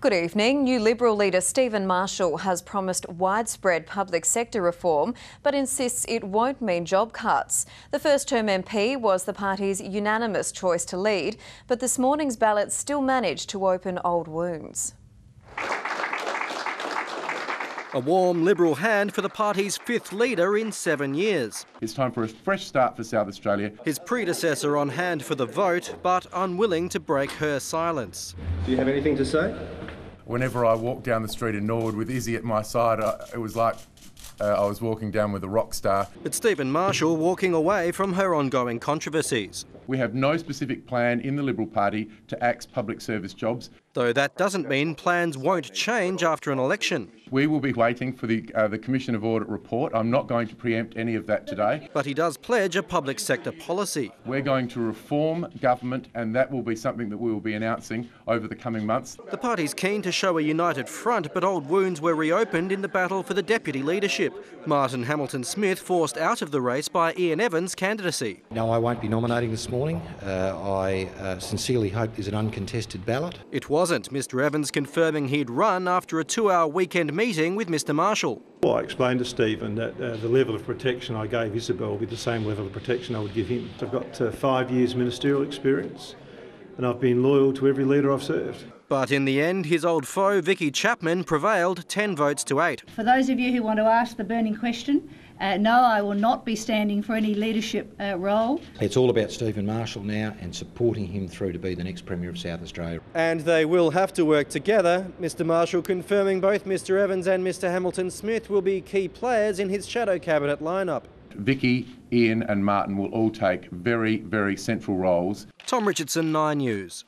Good evening. New Liberal leader Stephen Marshall has promised widespread public sector reform, but insists it won't mean job cuts. The first-term MP was the party's unanimous choice to lead, but this morning's ballot still managed to open old wounds. A warm Liberal hand for the party's fifth leader in 7 years. It's time for a fresh start for South Australia. His predecessor on hand for the vote, but unwilling to break her silence. Do you have anything to say? Whenever I walked down the street in Norwood with Izzy at my side, it was like I was walking down with a rock star. But Stephen Marshall walking away from her ongoing controversies. We have no specific plan in the Liberal Party to axe public service jobs. Though that doesn't mean plans won't change after an election. We will be waiting for the Commission of Audit report. I'm not going to preempt any of that today. But he does pledge a public sector policy. We're going to reform government, and that will be something that we will be announcing over the coming months. The party's keen to show a united front, but old wounds were reopened in the battle for the deputy leadership. Martin Hamilton-Smith forced out of the race by Ian Evans' candidacy. No, I won't be nominating this morning. I sincerely hope there's an uncontested ballot. It wasn't. Mr Evans confirming he'd run after a 2-hour weekend meeting with Mr Marshall. Well, I explained to Stephen that the level of protection I gave Isabel would be the same level of protection I would give him. I've got 5 years ministerial experience and I've been loyal to every leader I've served. But in the end, his old foe, Vicky Chapman, prevailed 10 votes to 8. For those of you who want to ask the burning question, no, I will not be standing for any leadership role. It's all about Stephen Marshall now and supporting him through to be the next Premier of South Australia. And they will have to work together. Mr Marshall confirming both Mr Evans and Mr Hamilton-Smith will be key players in his shadow cabinet lineup. Vicky, Ian and Martin will all take very, very central roles. Tom Richardson, 9 News.